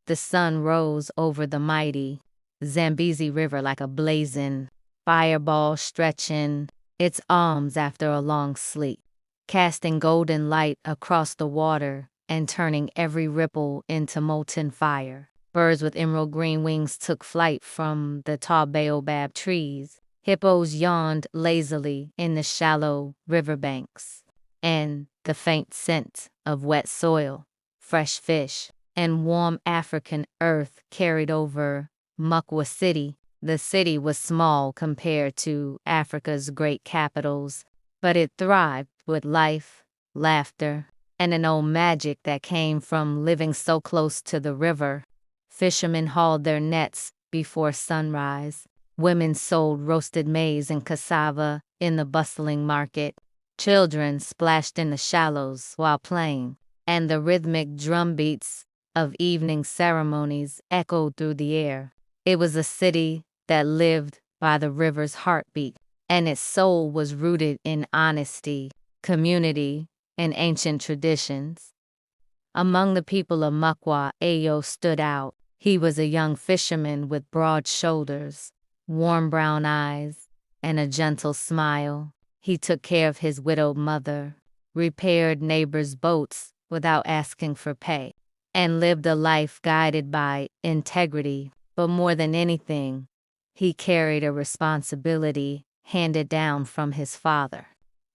The sun rose over the mighty Zambezi River like a blazing fireball stretching its arms after a long sleep, casting golden light across the water and turning every ripple into molten fire. Birds with emerald green wings took flight from the tall baobab trees. Hippos yawned lazily in the shallow riverbanks, and the faint scent of wet soil, fresh fish, and warm African earth carried over Mukwa City. The city was small compared to Africa's great capitals, but it thrived with life, laughter, and an old magic that came from living so close to the river. Fishermen hauled their nets before sunrise. Women sold roasted maize and cassava in the bustling market. Children splashed in the shallows while playing, and the rhythmic drumbeats of evening ceremonies echoed through the air. It was a city that lived by the river's heartbeat, and its soul was rooted in honesty, community, and ancient traditions. Among the people of Mukwa, Ayo stood out. He was a young fisherman with broad shoulders, warm brown eyes, and a gentle smile. He took care of his widowed mother, repaired neighbors' boats without asking for pay, and lived a life guided by integrity. But more than anything, he carried a responsibility handed down from his father: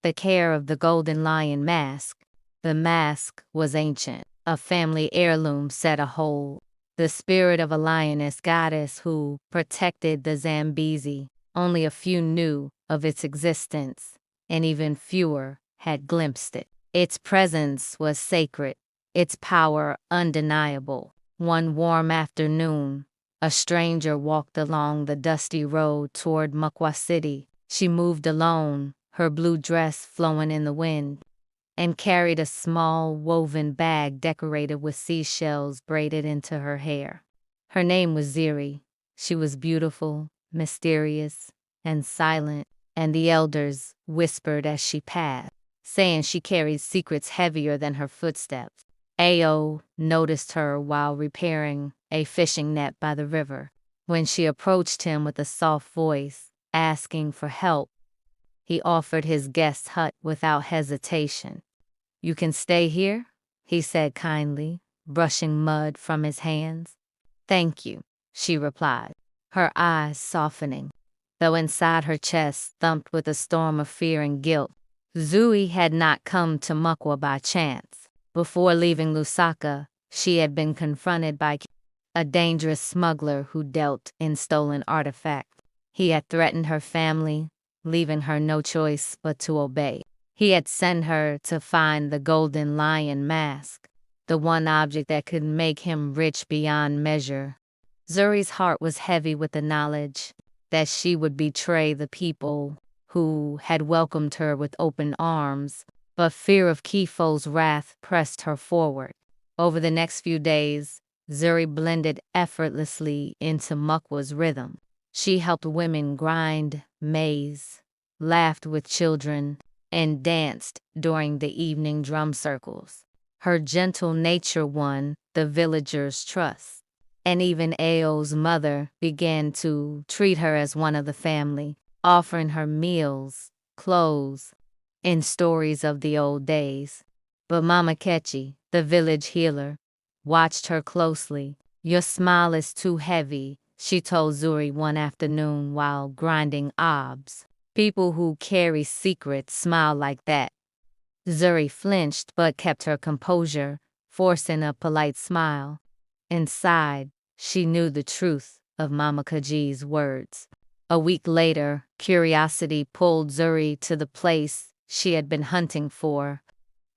the care of the golden lion mask. The mask was ancient, a family heirloom set whole, the spirit of a lioness goddess who protected the Zambezi. Only a few knew of its existence, and even fewer had glimpsed it. Its presence was sacred, its power undeniable. One warm afternoon, a stranger walked along the dusty road toward Mukwa City. She moved alone, her blue dress flowing in the wind, and carried a small woven bag decorated with seashells braided into her hair. Her name was Zuri. She was beautiful, mysterious, and silent, and the elders whispered as she passed, saying she carried secrets heavier than her footsteps. Ayo noticed her while repairing a fishing net by the river. When she approached him with a soft voice, asking for help, he offered his guest hut without hesitation. "You can stay here," he said kindly, brushing mud from his hands. "Thank you," she replied, her eyes softening, though inside her chest thumped with a storm of fear and guilt. Zuri had not come to Mukwa by chance. Before leaving Lusaka, she had been confronted by a dangerous smuggler who dealt in stolen artifacts. He had threatened her family, leaving her no choice but to obey. He had sent her to find the golden lion mask, the one object that could make him rich beyond measure. Zuri's heart was heavy with the knowledge that she would betray the people who had welcomed her with open arms, but fear of Kifo's wrath pressed her forward. Over the next few days, Zuri blended effortlessly into Mukwa's rhythm. She helped women grind maize, laughed with children, and danced during the evening drum circles. Her gentle nature won the villagers' trust, and even Ayo's mother began to treat her as one of the family, offering her meals, clothes, and stories of the old days. But Mama Kechi, the village healer, watched her closely. "Your smile is too heavy," she told Zuri one afternoon while grinding obs. "People who carry secrets smile like that." Zuri flinched but kept her composure, forcing a polite smile. Inside, she knew the truth of Mama Kaji's words. A week later, curiosity pulled Zuri to the place she had been hunting for.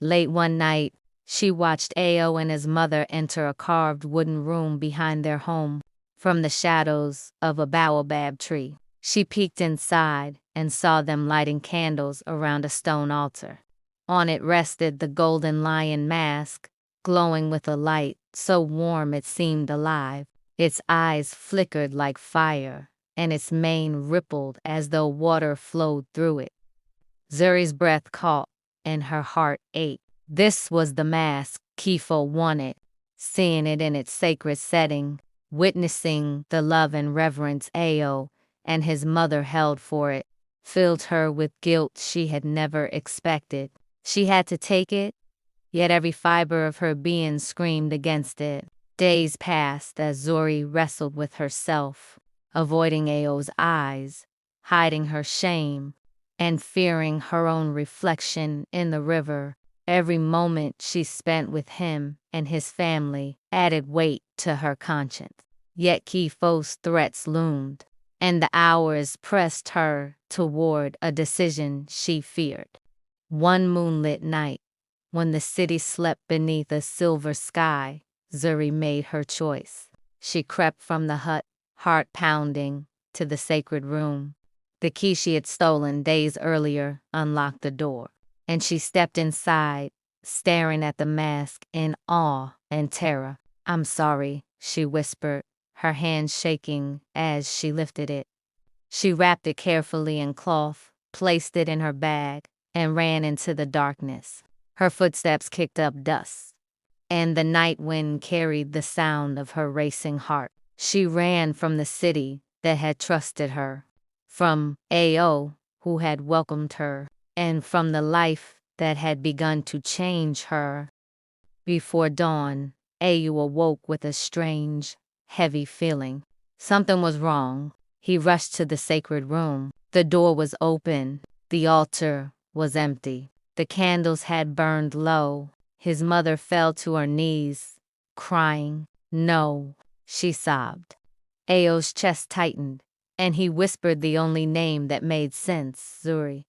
Late one night, she watched Ayo and his mother enter a carved wooden room behind their home from the shadows of a baobab tree. She peeked inside and saw them lighting candles around a stone altar. On it rested the golden lion mask, glowing with a light so warm it seemed alive. Its eyes flickered like fire, and its mane rippled as though water flowed through it. Zuri's breath caught, and her heart ached. This was the mask Kifo wanted, seeing it in its sacred setting, witnessing the love and reverence Ao and his mother held for it, filled her with guilt she had never expected. She had to take it, yet every fiber of her being screamed against it. Days passed as Zuri wrestled with herself, avoiding Ao's eyes, hiding her shame, and fearing her own reflection in the river. Every moment she spent with him and his family added weight to her conscience. Yet Kifo's threats loomed, and the hours pressed her toward a decision she feared. One moonlit night, when the city slept beneath a silver sky, Zuri made her choice. She crept from the hut, heart pounding, to the sacred room. The key she had stolen days earlier unlocked the door, and she stepped inside, staring at the mask in awe and terror. "I'm sorry," she whispered, her hands shaking as she lifted it. She wrapped it carefully in cloth, placed it in her bag, and ran into the darkness. Her footsteps kicked up dust, and the night wind carried the sound of her racing heart. She ran from the city that had trusted her, from Ao, who had welcomed her, and from the life that had begun to change her. Before dawn, Ao awoke with a strange, heavy feeling. Something was wrong. He rushed to the sacred room. The door was open. The altar was empty. The candles had burned low. His mother fell to her knees, crying. "No," she sobbed. Ao's chest tightened, and he whispered the only name that made sense, Zuri.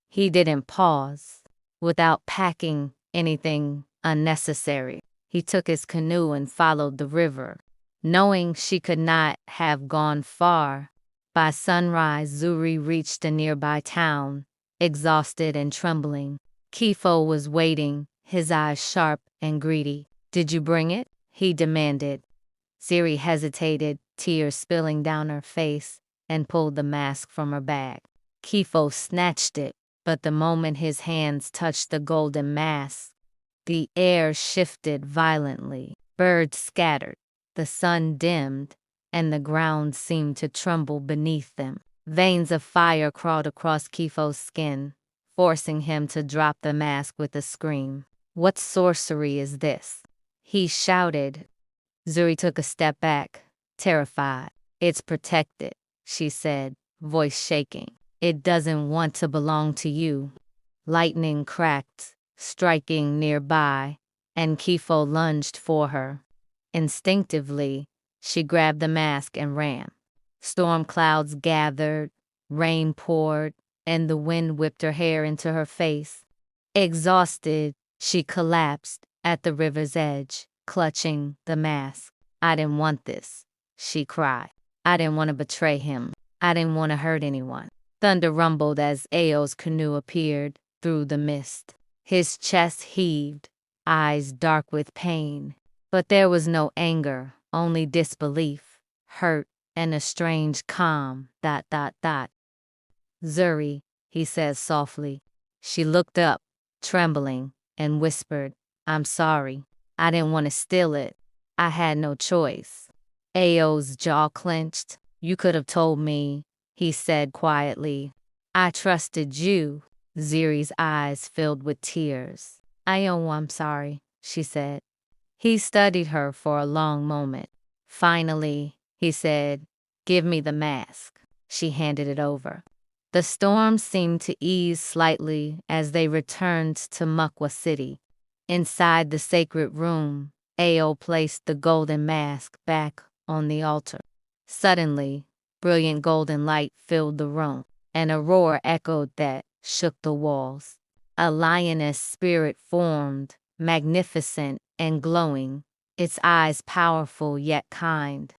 He didn't pause. Without packing anything unnecessary, he took his canoe and followed the river, knowing she could not have gone far. By sunrise, Zuri reached a nearby town, exhausted and trembling. Kifo was waiting, his eyes sharp and greedy. "Did you bring it?" he demanded. Zuri hesitated, tears spilling down her face, and pulled the mask from her bag. Kifo snatched it, but the moment his hands touched the golden mask, the air shifted violently. Birds scattered, the sun dimmed, and the ground seemed to tremble beneath them. Veins of fire crawled across Kifo's skin, forcing him to drop the mask with a scream. "What sorcery is this?" he shouted. Zuri took a step back, terrified. "It's protected," she said, voice shaking. "It doesn't want to belong to you." Lightning cracked, striking nearby, and Kifo lunged for her. Instinctively, she grabbed the mask and ran. Storm clouds gathered, rain poured, and the wind whipped her hair into her face. Exhausted, she collapsed at the river's edge, clutching the mask. "I didn't want this," she cried. "I didn't want to betray him. I didn't want to hurt anyone." Thunder rumbled as Ao's canoe appeared through the mist. His chest heaved, eyes dark with pain. But there was no anger, only disbelief, hurt, and a strange calm. "Zuri," he said softly. She looked up, trembling, and whispered, "I'm sorry. I didn't want to steal it. I had no choice." Ao's jaw clenched. "You could have told me," he said quietly. "I trusted you." Zuri's eyes filled with tears. I'm sorry," she said. He studied her for a long moment. Finally, he said, "Give me the mask." She handed it over. The storm seemed to ease slightly as they returned to Mukwa City. Inside the sacred room, Ao placed the golden mask back on the altar. Suddenly, brilliant golden light filled the room, and a roar echoed that shook the walls. A lioness spirit formed, magnificent and glowing, its eyes powerful yet kind.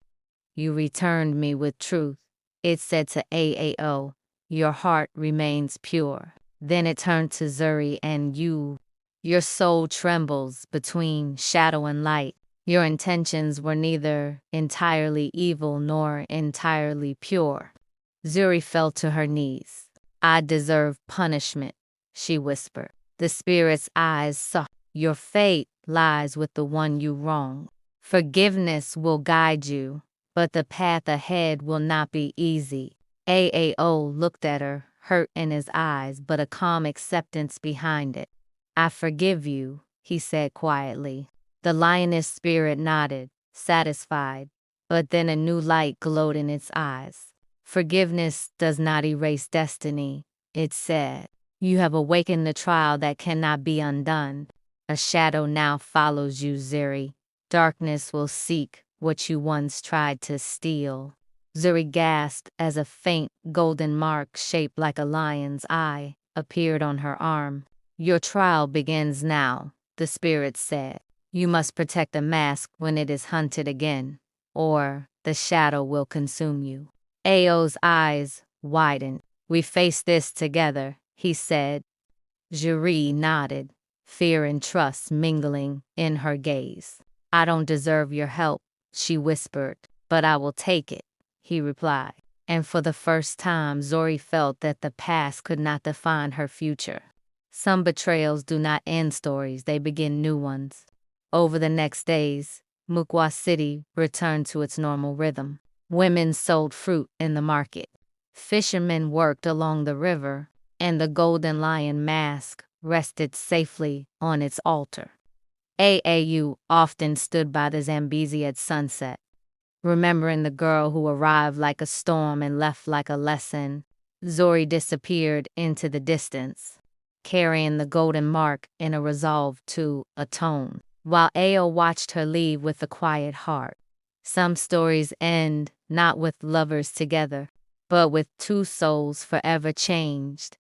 "You returned me with truth," it said to Ao. "Your heart remains pure." Then it turned to Zuri and you. "Your soul trembles between shadow and light. Your intentions were neither entirely evil nor entirely pure." Zuri fell to her knees. "I deserve punishment," she whispered. The spirit's eyes saw. "Your fate lies with the one you wrong. Forgiveness will guide you, but the path ahead will not be easy. Aao looked at her, hurt in his eyes, but a calm acceptance behind it. I forgive you, he said quietly. The lioness spirit nodded, satisfied, but then a new light glowed in its eyes. Forgiveness does not erase destiny, it said. You have awakened the trial that cannot be undone. A shadow now follows you, Zuri. Darkness will seek what you once tried to steal. Zuri gasped as a faint golden mark shaped like a lion's eye appeared on her arm. Your trial begins now, the spirit said. You must protect the mask when it is hunted again, or the shadow will consume you. Ao's eyes widened. We face this together, he said. Zuri nodded, fear and trust mingling in her gaze. I don't deserve your help, she whispered, but I will take it, he replied. And for the first time, Zuri felt that the past could not define her future. Some betrayals do not end stories, they begin new ones. Over the next days, Mukwa City returned to its normal rhythm. Women sold fruit in the market. Fishermen worked along the river, and the golden lion mask rested safely on its altar. Aau often stood by the Zambezi at sunset, remembering the girl who arrived like a storm and left like a lesson. Zuri disappeared into the distance, carrying the golden mark in a resolve to atone, while Ao watched her leave with a quiet heart. Some stories end not with lovers together, but with two souls forever changed,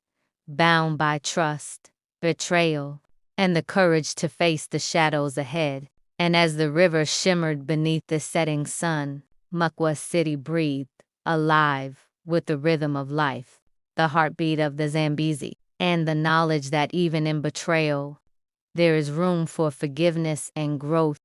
bound by trust, betrayal, and the courage to face the shadows ahead. And as the river shimmered beneath the setting sun, Mukwa City breathed, alive with the rhythm of life, the heartbeat of the Zambezi, and the knowledge that even in betrayal, there is room for forgiveness and growth.